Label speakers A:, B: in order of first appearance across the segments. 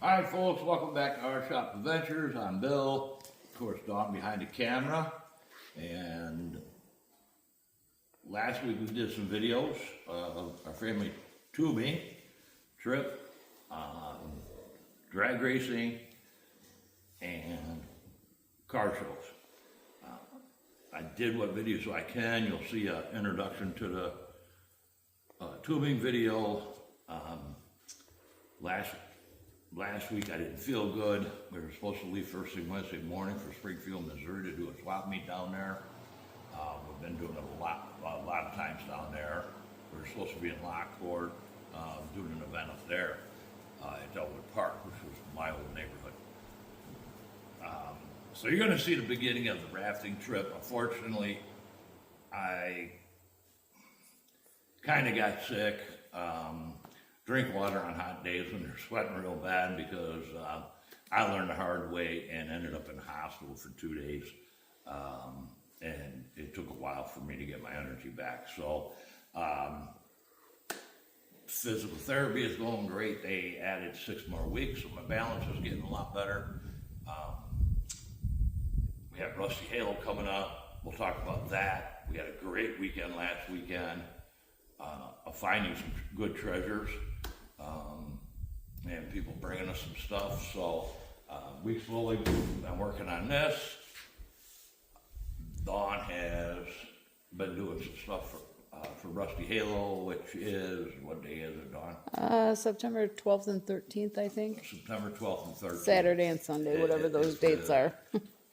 A: Alright folks, welcome back to Our Shop Adventures. I'm Bill, of course Dawn behind the camera, and last week we did some videos of our family tubing trip, drag racing, and car shows. I did what videos I can. You'll see an introduction to the tubing video. Last week I didn't feel good. We were supposed to leave first thing Wednesday morning for Springfield, Missouri to do a swap meet down there. We've been doing it a lot of times down there. We were supposed to be in Lockport doing an event up there at Elwood Park, which was my old neighborhood. So you're going to see the beginning of the rafting trip. Unfortunately, I kind of got sick. Drink water on hot days when you're sweating real bad, because I learned the hard way and ended up in the hospital for 2 days. And it took a while for me to get my energy back. So physical therapy is going great. They added 6 more weeks, so my balance is getting a lot better. We have Rusty Halo coming up. We'll talk about that. We had a great weekend last weekend of finding some good treasures. And people bringing us some stuff. So we slowly been working on this. Dawn has been doing some stuff for Rusty Halo, which is, what day is it, Dawn?
B: September 12th and 13th, I think.
A: September 12th and 13th.
B: Saturday and Sunday, whatever those dates are.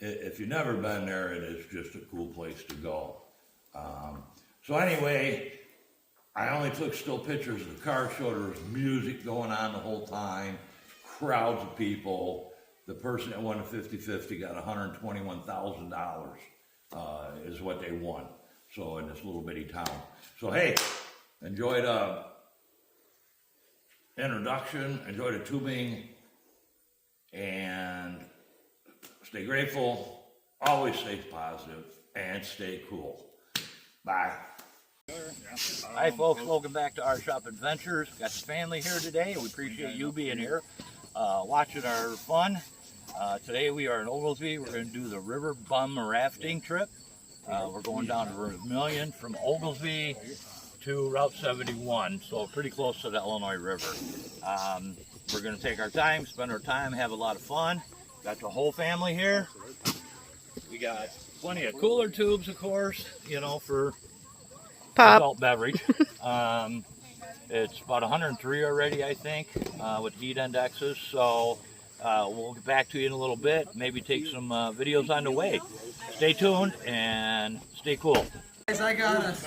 A: If you've never been there, it is just a cool place to go. So anyway, I only took still pictures of the car show. There was music going on the whole time, crowds of people. The person that won the 50-50 got $121,000 is what they won. So in this little bitty town. So hey, enjoy the introduction, enjoy the tubing, and stay grateful, always stay positive, and stay cool. Bye. Hi folks, welcome back to Our Shop Adventures. Got the family here today, and we appreciate you being here, watching our fun. Today we are in Oglesby. We're going to do the River Bum rafting trip. We're going down to Vermilion from Oglesby to Route 71, so pretty close to the Illinois River. We're going to take our time, spend our time, have a lot of fun. Got the whole family here. We got plenty of cooler tubes, of course, you know, for adult beverage. It's about 103 already, I think, with heat indexes. So we'll get back to you in a little bit, maybe take some videos on the way. Stay tuned and stay cool.
C: Guys, I got us.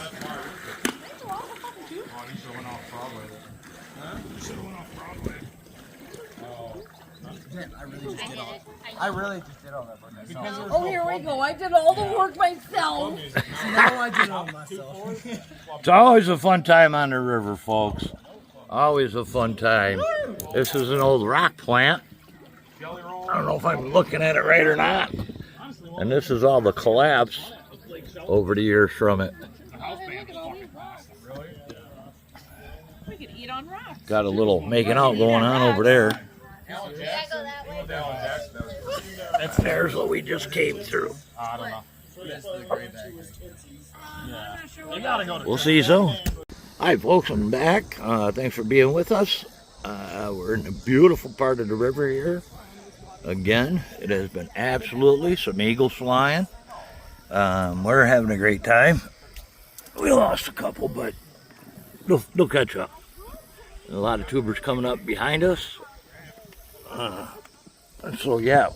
C: I really just did all that by myself.
B: Oh, here we go. I did all the work myself.
C: No, I did all myself.
A: It's always a fun time on the river, folks. Always a fun time. This is an old rock plant. I don't know if I'm looking at it right or not. And this is all the collapse over the years from it.
B: We could eat on rocks.
A: Got a little making out going on over there. That's theirs what we just came through.
C: I don't know.
A: We'll see you soon. Hi folks, I'm back. Thanks for being with us. We're in a beautiful part of the river here. Again, it has been absolutely some eagles flying. We're having a great time. We lost a couple, but they'll catch up. A lot of tubers coming up behind us. So yeah,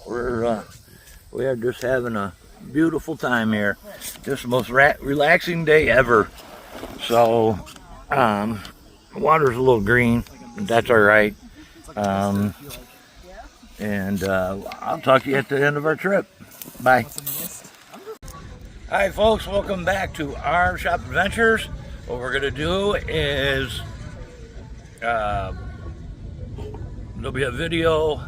A: we are just having a beautiful time here. Just the most relaxing day ever. So the water's a little green, but that's all right. And I'll talk to you at the end of our trip. Bye. Hi folks, welcome back to Our Shop Adventures. What we're gonna do is there'll be a video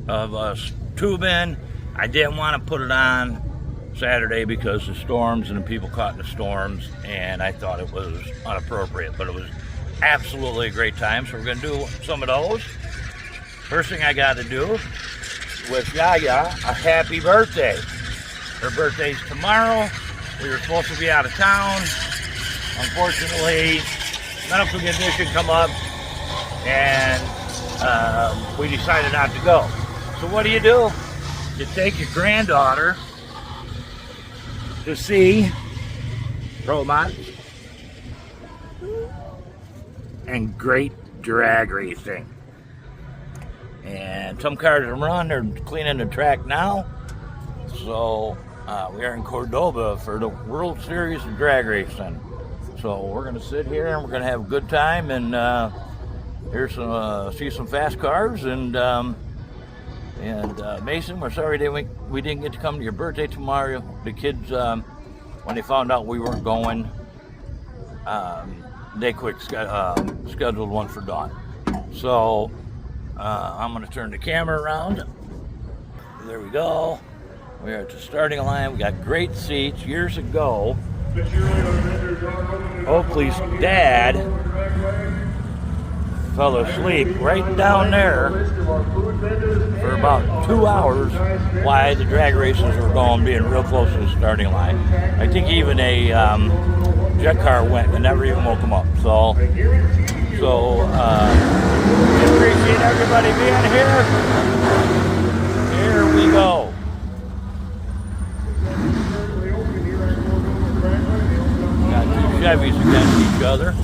A: of us tubing. I didn't want to put it on Saturday because the storms and the people caught in the storms, and I thought it was inappropriate, but it was absolutely a great time. So we're going to do some of those. first thing I got to do wish Yaya a happy birthday. Her birthday's tomorrow. We were supposed to be out of town. Unfortunately, medical condition come up, and we decided not to go. So what do? You take your granddaughter to see robots and great drag racing. And some cars are run, they're cleaning the track now. So we are in Cordoba for the World Series of Drag Racing. So we're going to sit here and we're going to have a good time and see some fast cars. And Mason, we're sorry we didn't get to come to your birthday tomorrow. The kids, when they found out we weren't going, they scheduled one for Dawn. So I'm going to turn the camera around. There we go. We are at the starting line. We got great seats. Years ago, Oakley's dad fell asleep right down there for about 2 hours while the drag races were going, being real close to the starting line. I think even a jet car went and never even woke him up. So appreciate everybody being here. Here we go. Got two Chevys against each other.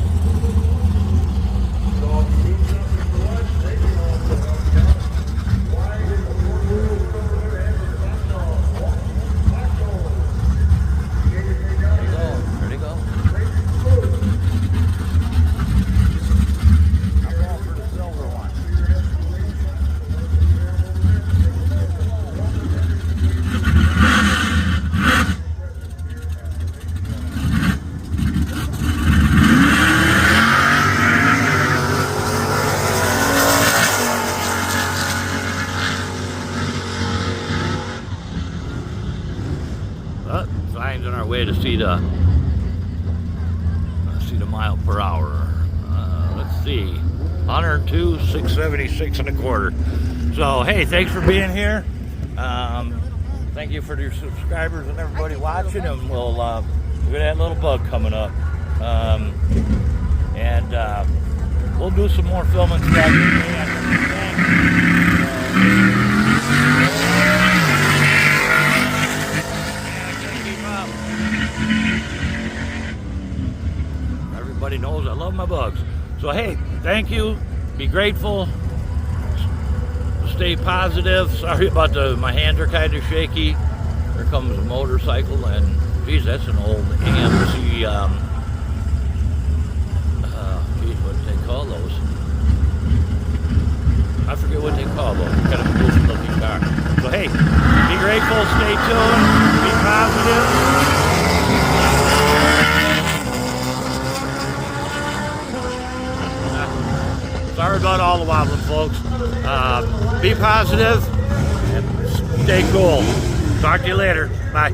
A: Signs on our way to see the mile per hour. Let's see, 102, 676 and a quarter. So hey, thanks for being here. Thank you for your subscribers and everybody watching. And we're gonna have a little bug coming up, and we'll do some more filming stuff. Everybody knows I love my bugs. So hey, thank you. Be grateful. Stay positive. Sorry about my hands are kind of shaky. There comes a motorcycle, and geez, that's an old AMC. What do they call those? I forget what they call those. Kind of cool looking car. So hey, be grateful. Stay tuned. Be positive. Sorry about all the wobbling, folks. Be positive and stay cool. Talk to you later. Bye.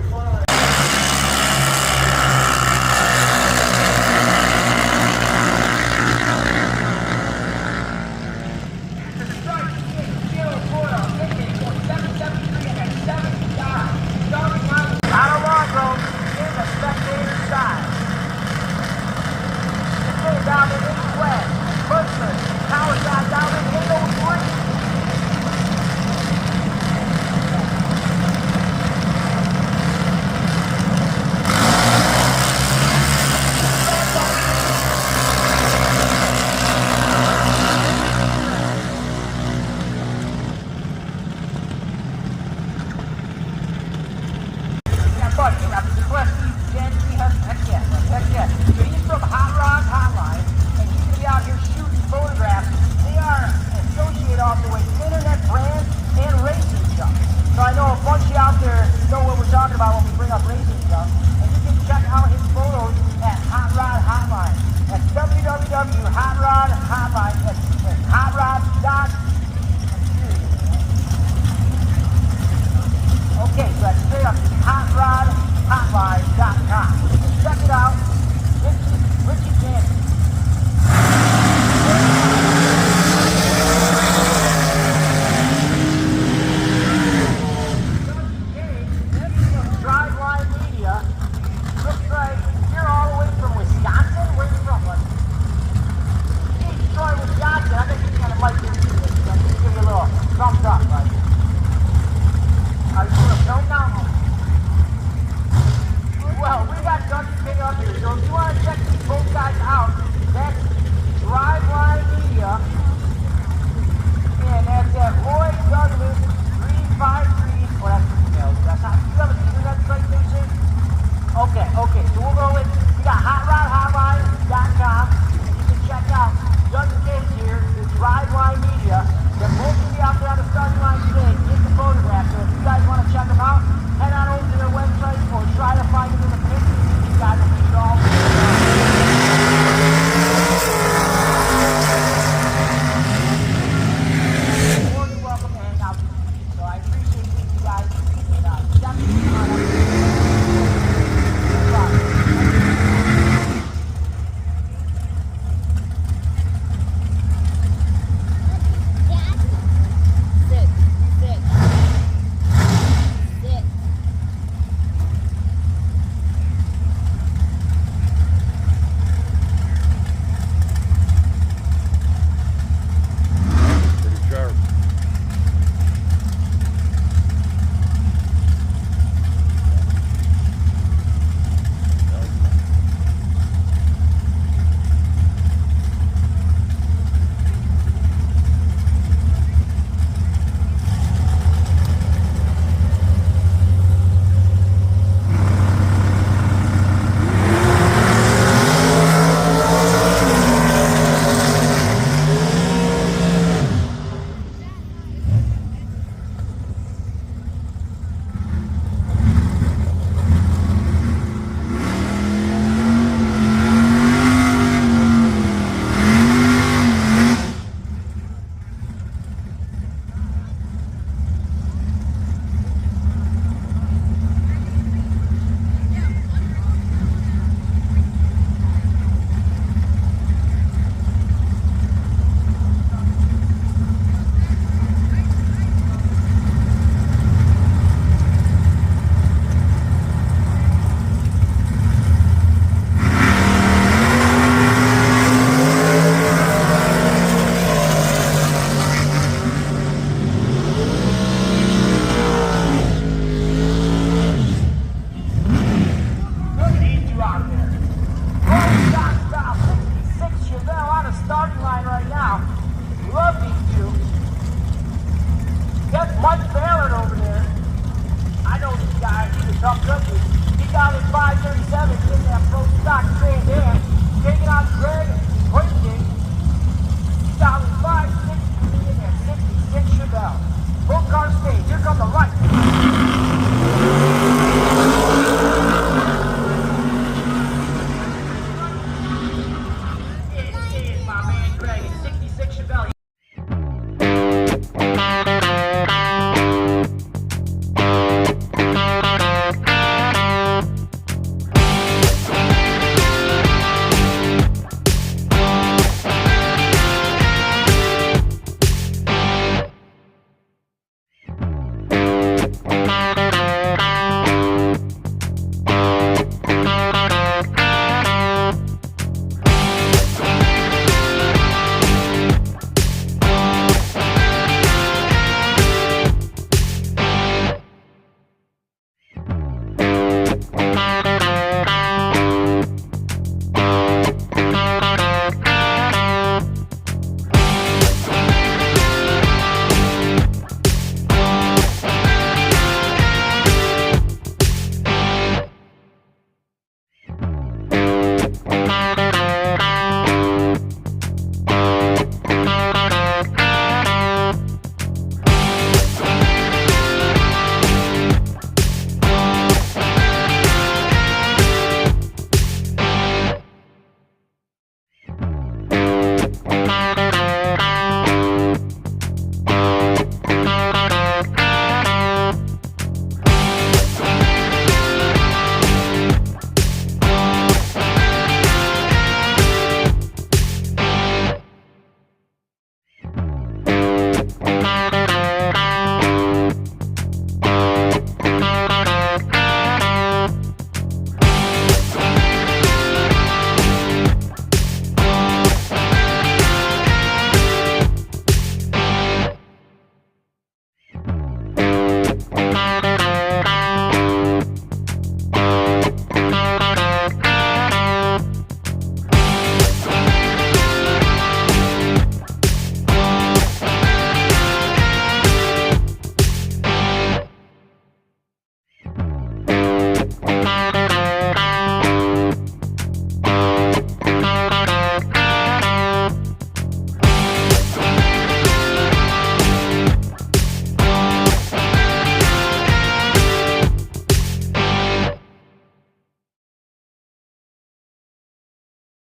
D: Mike Barrett over there, I know this guy, he's a tough cookie. He got his 537 in that pro stock Trans Am, taking on Greg Hoyting. He got his 560 in that 66 Chevelle. Full car stage, here come the lights. It is my man Greg, in 66 Chevelle.
E: Bye.